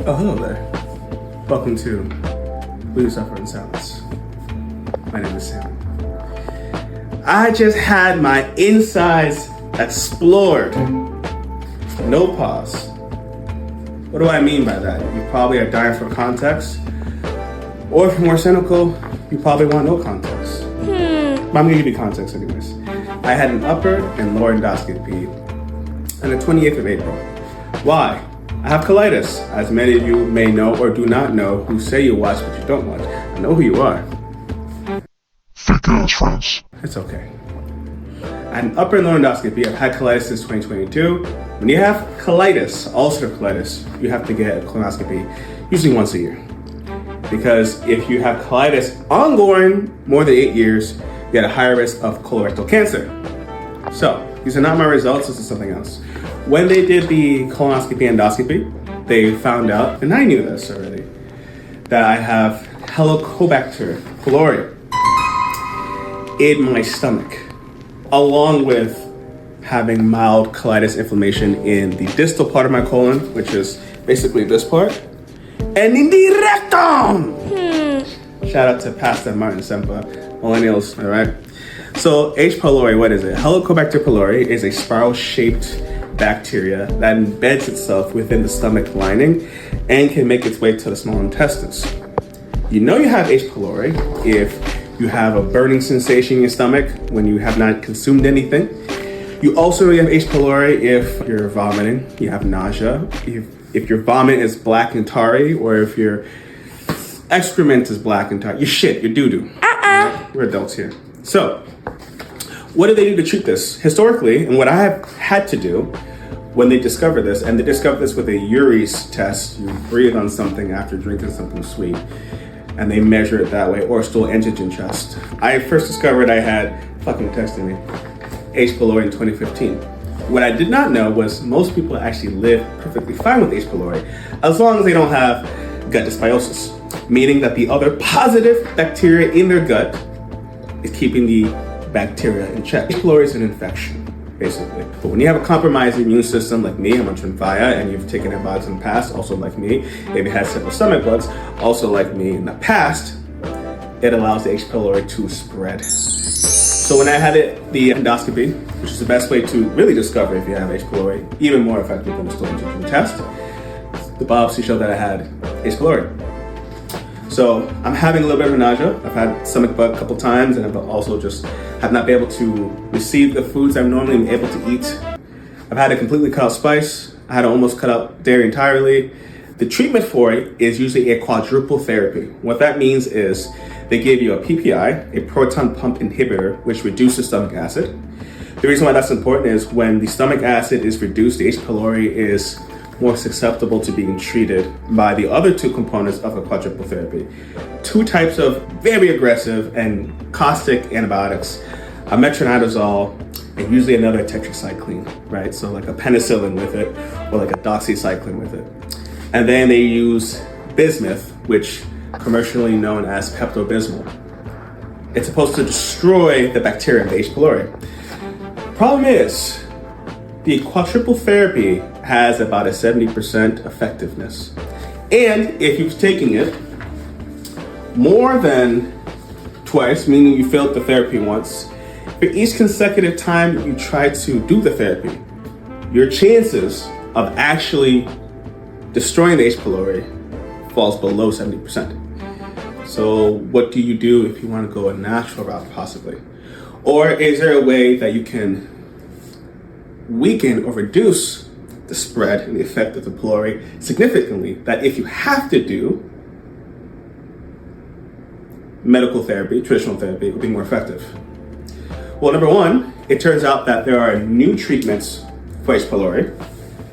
Oh, hello there. Welcome to Will You Suffer in Silence? My name is Sam. I just had my insides explored. No pause. What do I mean by that? You probably are dying for context. Or if you're more cynical, you probably want no context. But I'm gonna give you context anyways. I had an upper and lower endoscopy on the 28th of April. Why? I have colitis, as many of you may know or do not know who say you watch but you don't watch. I know who you are. Fake ass friends. It's okay. I had an upper and lower endoscopy. I've had colitis since 2022. When you have colitis, ulcerative colitis, you have to get a colonoscopy usually once a year. Because if you have colitis ongoing more than 8 years, you have a higher risk of colorectal cancer. So, these are not my results, this is something else. When they did the colonoscopy endoscopy, they found out, and I knew this already, that I have Helicobacter pylori in my stomach, along with having mild colitis inflammation in the distal part of my colon, which is basically this part, and in the rectum! Shout out to Pastor Martin Sempa, millennials, all right? So H. pylori, what is it? Helicobacter pylori is a spiral-shaped bacteria that embeds itself within the stomach lining and can make its way to the small intestines. You know you have H. pylori if you have a burning sensation in your stomach when you have not consumed anything. You also know you have H. pylori if you're vomiting, you have nausea, if your vomit is black and tarry, or if your excrement is black and tarry. Your shit, your doo-doo. Right? We're adults here. So, what do they do to treat this? Historically, and what I have had to do when they discovered this, and they discovered this with a urease test, you breathe on something after drinking something sweet, and they measure it that way, or stool antigen test. I first discovered I had, fucking testing me, H. pylori in 2015. What I did not know was most people actually live perfectly fine with H. pylori, as long as they don't have gut dysbiosis, meaning that the other positive bacteria in their gut is keeping the bacteria in check. H. pylori is an infection, basically. But when you have a compromised immune system like me, I'm on Tremfya, and you've taken antibiotics in the past, also like me, maybe had several stomach bugs, also like me in the past, it allows the H. pylori to spread. So when I had the endoscopy, which is the best way to really discover if you have H. pylori, even more effective than the stool antigen test, the biopsy showed that I had H. pylori. So I'm having a little bit of nausea. I've had stomach bug a couple times, and I've also just have not been able to receive the foods I'm normally able to eat. I've had to completely cut out spice. I had to almost cut out dairy entirely. The treatment for it is usually a quadruple therapy. What that means is they give you a PPI, a proton pump inhibitor, which reduces stomach acid. The reason why that's important is when the stomach acid is reduced, the H. pylori is more susceptible to being treated by the other two components of a quadruple therapy. Two types of very aggressive and caustic antibiotics, a metronidazole, and usually another tetracycline, right? So like a penicillin with it, or like a doxycycline with it. And then they use bismuth, which commercially known as Pepto-Bismol. It's supposed to destroy the bacteria of the H. pylori. Problem is, the quadruple therapy has about a 70% effectiveness. And if you've taken it more than twice, meaning you failed the therapy once, for each consecutive time you try to do the therapy, your chances of actually destroying the H. pylori falls below 70%. So what do you do if you want to go a natural route possibly? Or is there a way that you can weaken or reduce the spread and the effect of the pylori significantly, that if you have to do medical therapy, traditional therapy, it would be more effective? Well, number one, it turns out that there are new treatments for H. pylori.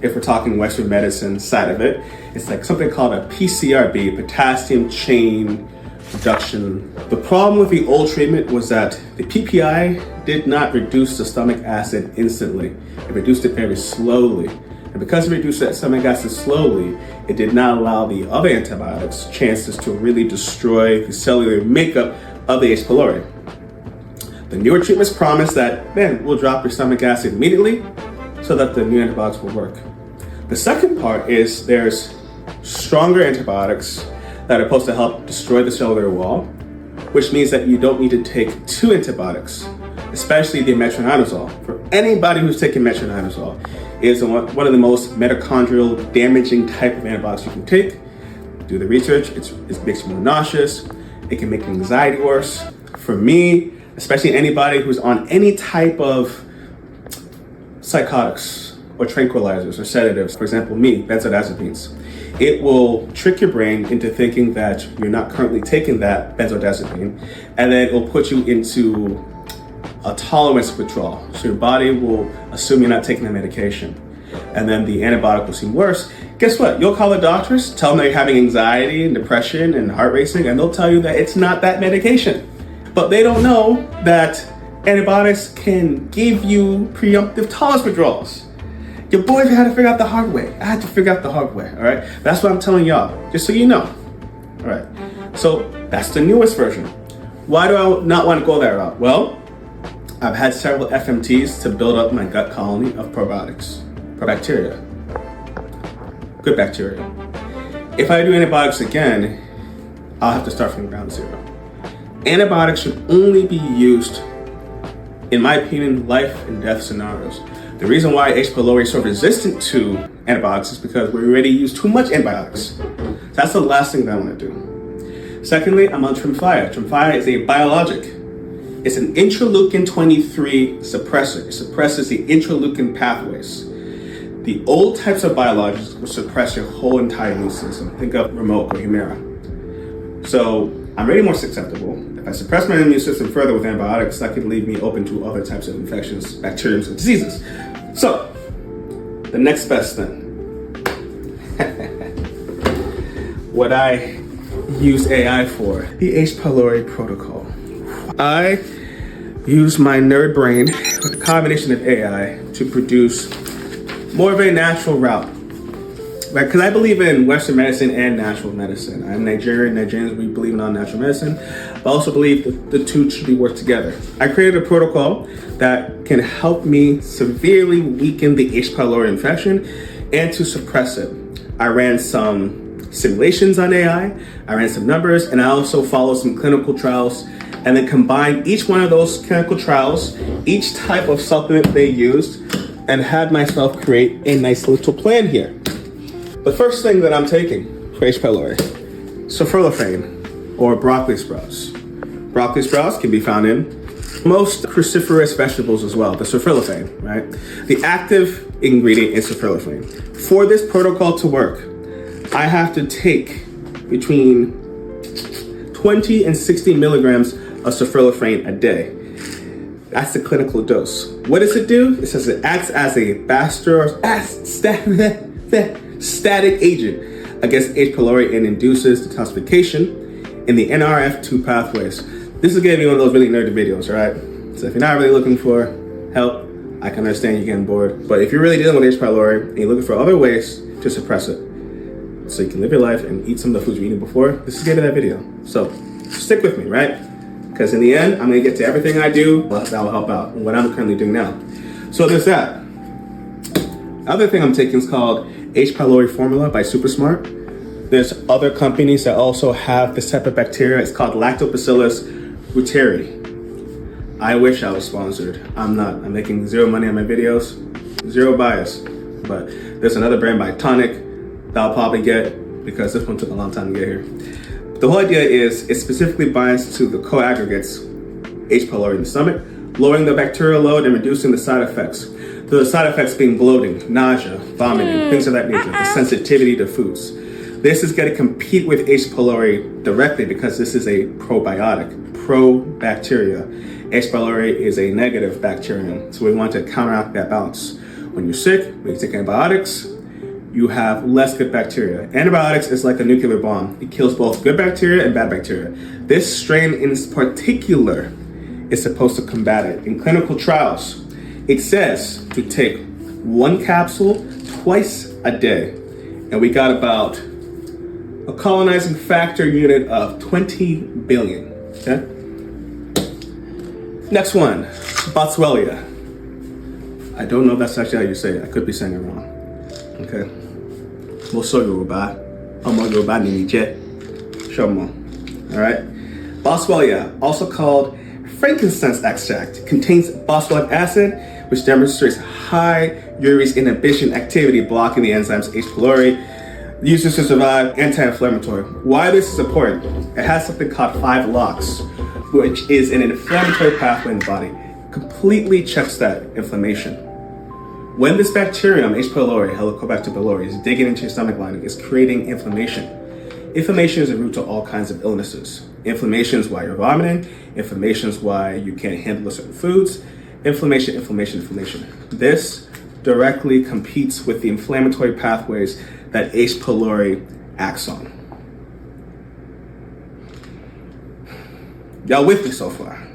If we're talking Western medicine side of it, it's like something called a PCRB, potassium chain reduction. The problem with the old treatment was that the PPI did not reduce the stomach acid instantly. It reduced it very slowly. And because it reduced that stomach acid slowly, it did not allow the other antibiotics chances to really destroy the cellular makeup of the H. pylori. The newer treatments promise that, man, we'll drop your stomach acid immediately so that the new antibiotics will work. The second part is there's stronger antibiotics that are supposed to help destroy the cellular wall, which means that you don't need to take 2 antibiotics, especially the metronidazole. For anybody who's taken metronidazole, it's one of the most mitochondrial damaging type of antibiotics you can take. Do the research, it makes you more nauseous, it can make anxiety worse. For me, especially anybody who's on any type of psychotics or tranquilizers or sedatives, for example me, benzodiazepines, it will trick your brain into thinking that you're not currently taking that benzodiazepine, and then it will put you into a tolerance withdrawal. So your body will assume you're not taking the medication, and then the antibiotic will seem worse. Guess what? You'll call the doctors, tell them that you're having anxiety and depression and heart racing, and they'll tell you that it's not that medication. But they don't know that antibiotics can give you preemptive tolerance withdrawals. Your boy had to figure out the hard way. I had to figure out the hard way, all right? That's what I'm telling y'all, just so you know. All right, so that's the newest version. Why do I not want to go that route? Well, I've had several FMTs to build up my gut colony of probiotics, probacteria, good bacteria. If I do antibiotics again, I'll have to start from ground zero. Antibiotics should only be used, in my opinion, life and death scenarios. The reason why H. pylori is so resistant to antibiotics is because we already use too much antibiotics. That's the last thing that I want to do. Secondly, I'm on Tremfya. Tremfya is a biologic. It's an interleukin 23 suppressor. It suppresses the interleukin pathways. The old types of biologics will suppress your whole entire immune system. Think of remote or Humira. So I'm already more susceptible. If I suppress my immune system further with antibiotics, that could leave me open to other types of infections, bacteriums, and diseases. So, the next best thing. What I use AI for, the H. pylori protocol. I use my nerd brain with a combination of AI to produce more of a natural route. Right, because I believe in Western medicine and natural medicine. I'm Nigerian. Nigerians, we believe in all natural medicine. I also believe that the two should be worked together. I created a protocol that can help me severely weaken the H. pylori infection and to suppress it. I ran some simulations on AI, I ran some numbers, and I also followed some clinical trials and then combined each one of those clinical trials, each type of supplement they used, and had myself create a nice little plan here. The first thing that I'm taking for H. pylori, sulforaphane or broccoli sprouts. Broccoli sprouts can be found in most cruciferous vegetables as well, the sulforaphane, right? The active ingredient is sulforaphane. For this protocol to work, I have to take between 20 and 60 milligrams of sulforaphane a day. That's the clinical dose. What does it do? It says it acts as a static agent against H. pylori and induces detoxification in the NRF2 pathways. This is going to be one of those really nerdy videos, right? So if you're not really looking for help, I can understand you getting bored. But if you're really dealing with H. pylori and you're looking for other ways to suppress it, so you can live your life and eat some of the foods you eaten before, this is going to be that video. So stick with me, right? Because in the end, I'm going to get to everything I do that will help out, what I'm currently doing now. So there's that. Other thing I'm taking is called H. pylori formula by SuperSmart. There's other companies that also have this type of bacteria. It's called Lactobacillus Reuteri. I wish I was sponsored. I'm not. I'm making zero money on my videos, zero bias. But there's another brand by Tonic that I'll probably get because this one took a long time to get here. The whole idea is it specifically binds to the co-aggregates H. pylori in the stomach, lowering the bacterial load and reducing the side effects. The side effects being bloating, nausea, vomiting, things of that nature, the sensitivity to foods. This is going to compete with H. pylori directly because this is a probiotic, pro-bacteria. H. pylori is a negative bacterium, so we want to counteract that balance. When you're sick, when you take antibiotics, you have less good bacteria. Antibiotics is like a nuclear bomb. It kills both good bacteria and bad bacteria. This strain in particular is supposed to combat it. In clinical trials, it says to take 1 capsule twice a day. And we got about a colonizing factor unit of 20 billion, okay? Next one, Boswellia. I don't know if that's actually how you say it. I could be saying it wrong, okay? Yoruba. I'm gonna go by Nini Jet. Show them all. All right. Boswellia, also called frankincense extract, contains boswellic acid, which demonstrates high urease inhibition activity, blocking the enzymes H. pylori, used to survive, anti-inflammatory. Why this is important? It has something called 5 LOX, which is an inflammatory pathway in the body. Completely checks that inflammation. When this bacterium, H. pylori, Helicobacter pylori, is digging into your stomach lining, it's creating inflammation. Inflammation is the root to all kinds of illnesses. Inflammation is why you're vomiting. Inflammation is why you can't handle certain foods. Inflammation. This directly competes with the inflammatory pathways that H. pylori acts on. Y'all with me so far?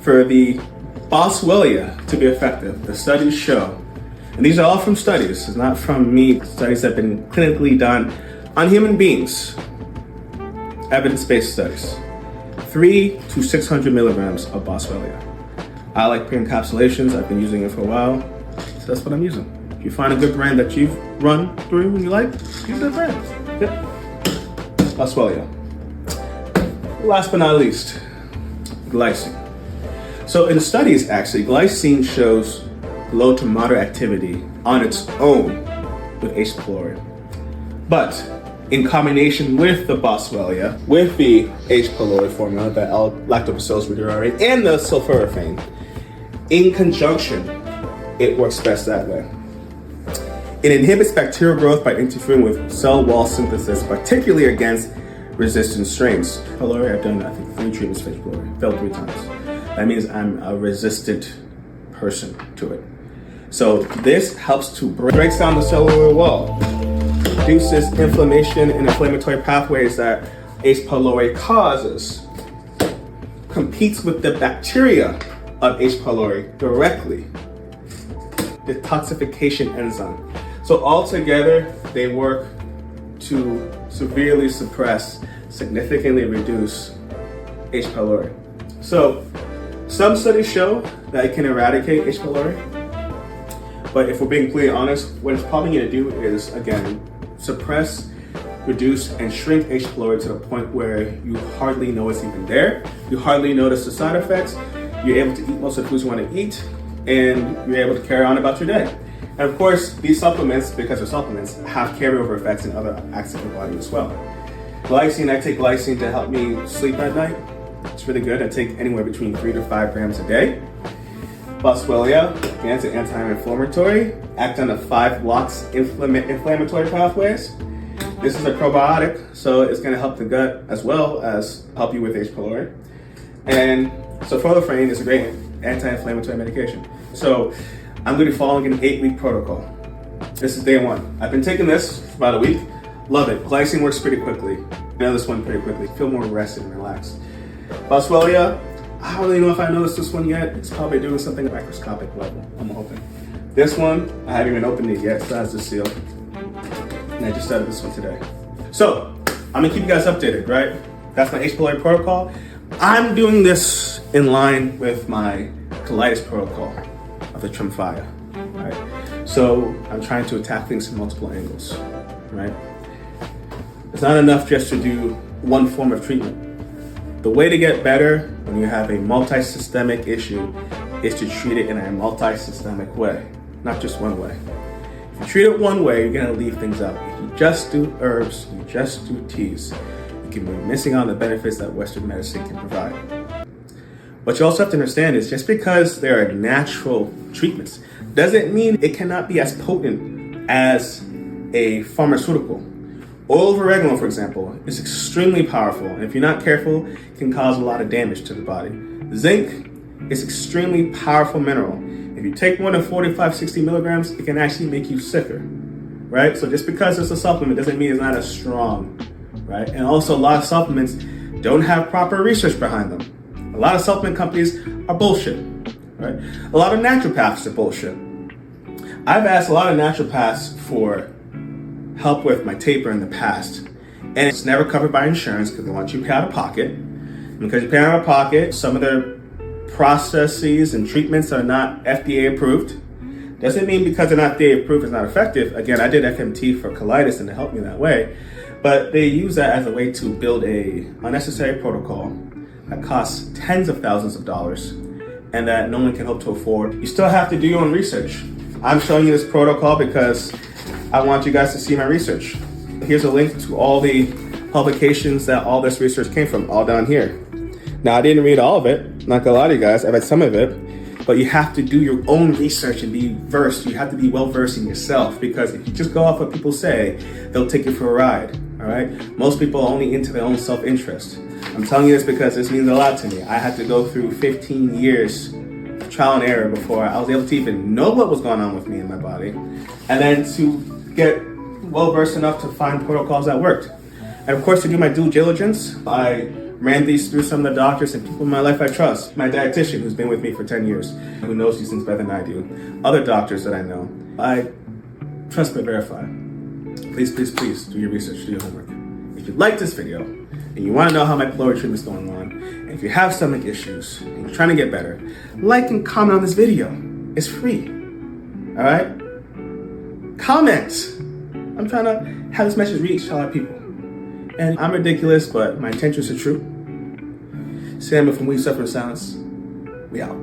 For the Boswellia to be effective, the studies show, and these are all from studies, it's not from me, studies that have been clinically done on human beings, evidence-based studies, 300 to 600 milligrams of Boswellia. I like pre-encapsulations, I've been using it for a while, so that's what I'm using. If you find a good brand that you've run through and you like, use that brand. Yep. Boswellia. Last but not least, glycine. So in studies, actually, glycine shows low to moderate activity on its own with H. pylori. But in combination with the Boswellia, with the H. pylori formula, the Lactobacillus Reuteri, and the sulforaphane, in conjunction, it works best that way. It inhibits bacterial growth by interfering with cell wall synthesis, particularly against resistant strains. Pylori, I've done, I think, 3 treatments for H. pylori, failed 3 times. That means I'm a resistant person to it. So this helps to break down the cellular wall, reduces inflammation and inflammatory pathways that H. pylori causes, competes with the bacteria of H. pylori directly, detoxification enzyme. So altogether, they work to severely suppress, significantly reduce H. pylori. So some studies show that it can eradicate H. pylori, but if we're being completely honest, what it's probably going to do is, again, suppress, reduce, and shrink H. pylori to the point where you hardly know it's even there. You hardly notice the side effects. You're able to eat most of the foods you want to eat, and you're able to carry on about your day. And of course, these supplements, because they're supplements, have carryover effects in other aspects of the body as well. Glycine, I take glycine to help me sleep at night. It's really good. I take anywhere between 3 to 5 grams a day. Boswellia, again, it's an anti-inflammatory, act on the 5 LOX inflammatory pathways. This is a probiotic, so it's going to help the gut as well as help you with H. pylori. And sulforaphane is a great anti-inflammatory medication. So I'm going to be following an 8-week protocol. This is day 1. I've been taking this for about a week. Love it. Glycine works pretty quickly. I know this one pretty quickly. Feel more rested and relaxed. Boswellia, I don't really know if I noticed this one yet. It's probably doing something at microscopic level, I'm hoping. This one, I haven't even opened it yet, so that's the seal. And I just started this one today. So, I'm gonna keep you guys updated, right? That's my H. pylori protocol. I'm doing this in line with my colitis protocol of the Tremfya, right? So, I'm trying to attack things from multiple angles, right? It's not enough just to do one form of treatment. The way to get better when you have a multi-systemic issue is to treat it in a multi-systemic way, not just one way. If you treat it one way, you're gonna leave things out. If you just do herbs, you just do teas, you can be missing out on the benefits that Western medicine can provide. What you also have to understand is just because there are natural treatments doesn't mean it cannot be as potent as a pharmaceutical. Oil of oregano, for example, is extremely powerful, and if you're not careful, it can cause a lot of damage to the body. Zinc is extremely powerful mineral. If you take more than 45, 60 milligrams, it can actually make you sicker, right? So just because it's a supplement doesn't mean it's not as strong, right? And also a lot of supplements don't have proper research behind them. A lot of supplement companies are bullshit, right? A lot of naturopaths are bullshit. I've asked a lot of naturopaths for help with my taper in the past, and it's never covered by insurance because they want you to pay out of pocket. And because you pay out of pocket, some of their processes and treatments are not FDA approved. Doesn't mean because they're not FDA approved it's not effective. Again, I did FMT for colitis and it helped me that way. But they use that as a way to build a unnecessary protocol that costs tens of thousands of dollars and that no one can hope to afford. You still have to do your own research. I'm showing you this protocol because I want you guys to see my research. Here's a link to all the publications that all this research came from, all down here. Now, I didn't read all of it, not gonna lie to you guys, I read some of it, but you have to do your own research and be versed. You have to be well versed in yourself, because if you just go off what people say, they'll take you for a ride, all right? Most people are only into their own self-interest. I'm telling you this because this means a lot to me. I had to go through 15 years of trial and error before I was able to even know what was going on with me in my body, and then to get well versed enough to find protocols that worked. And of course, to do my due diligence, I ran these through some of the doctors and people in my life I trust. My dietitian, who's been with me for 10 years, who knows these things better than I do. Other doctors that I know. I trust but verify. Please, please, please do your research, do your homework. If you like this video and you want to know how my pylori treatment is going on, and if you have stomach issues and you're trying to get better, like and comment on this video. It's free. All right? Comment. I'm trying to have this message reach a lot of people. And I'm ridiculous, but my intentions are true. Sam from We Suffer in Silence. We out.